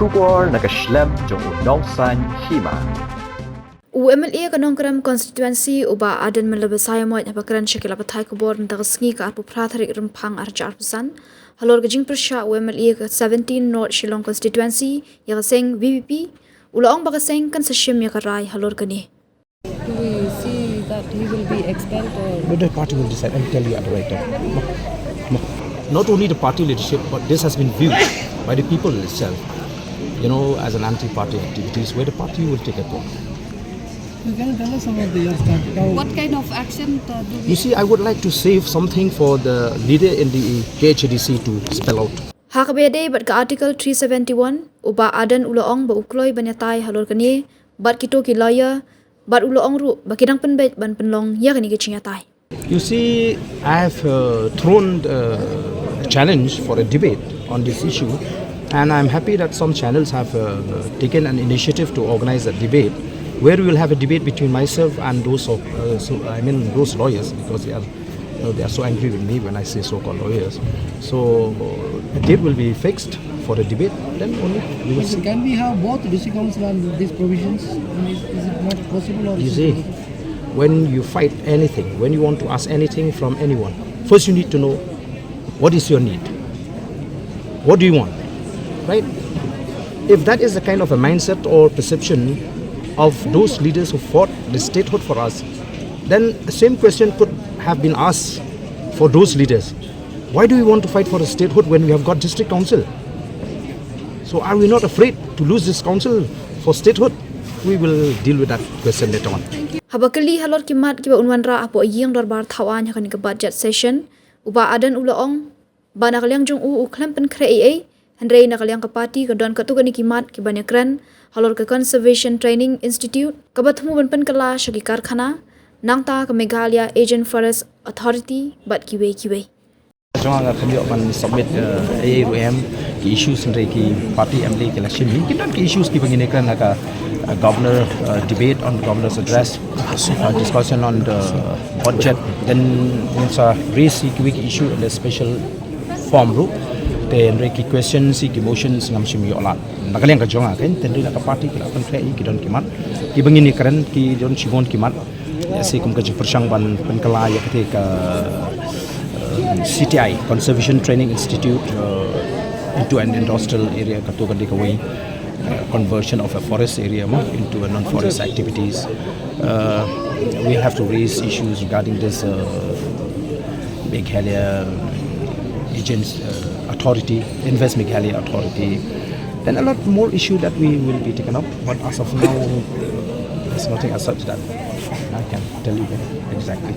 Shubor nakaslem jong unongsan Hima. UMLA kanongkram constituency uba Ardent melebesaya moit napakran syakil Atai kubor ndak sengi ka arpu prathari rempang arja arpusan Halor gajing persya UMLA ke 17 North Shillong constituency ya seng VVP ulaong bakaseng kan seshim ya karai Halor kani. Do we see that he will be expelled or? No, the party will decide. I'll tell you at the right time. No. Not only the party leadership, but this has been viewed by the people itself, as an anti-party activities where the party will take a call. You can tell us about your start. What kind of action do we? You see, I would like to save something for the leader in the KHDC to spell out. Hakabede bat ka article 371 uba Ardent ulaong ba ukloi banyatai Halor kani bat Kito ki lawyer bat ulaong ru bakidang Pynbeit ban penlong ya kani kichinyatai. You see, I have thrown a challenge for a debate on this issue, and I'm happy that some channels have taken an initiative to organize a debate where we will have a debate between myself and those those lawyers, because they are so angry with me when I say so-called lawyers. So a date will be fixed for a debate. Then only we will see. Can we have both district council and these provisions? Is it not possible? Or You see, when you fight anything, when you want to ask anything from anyone, first you need to know what is your need. What do you want? Right? If that is the kind of a mindset or perception of those leaders who fought the statehood for us, then the same question could have been asked for those leaders. Why do we want to fight for a statehood when we have got district council? So are we not afraid to lose this council for statehood? We will deal with that question later on. Habakali Halor kimat kiba unwanra apo ying dorbar thawan yakani ke budget session uba Ardent ulaong ba nakaliang jong uklam pen kree Hendrei nakaliang ke parti ke don katugani kimat kibanyakran Halor ke Conservation Training Institute kabatmu ban pen kala shagi karkhana nangta ke Meghalaya Agent Forest Authority bat kiwe. Jangan kami akan submit AAUM ki issues sendiri ki parti MLA ke election ni kita ki issues ki penginakan naka governor debate on the governor's address, discussion on the budget, then once raise ki issue in a special form ru then ki questions ki motions ngam simi olat nakaliang ka jonga kan then naka parti ki akan klei ki don kimat ki penginakan ki don sigon kimat si kum ka persang ban penkala ya ketika CTI, Conservation Training Institute, into an industrial area, conversion of a forest area into a non-forest activities. We have to raise issues regarding this Meghalaya Agents Authority, Invest Meghalaya Authority, and a lot more issue that we will be taken up. But as of now, there's nothing as such that I can tell you exactly.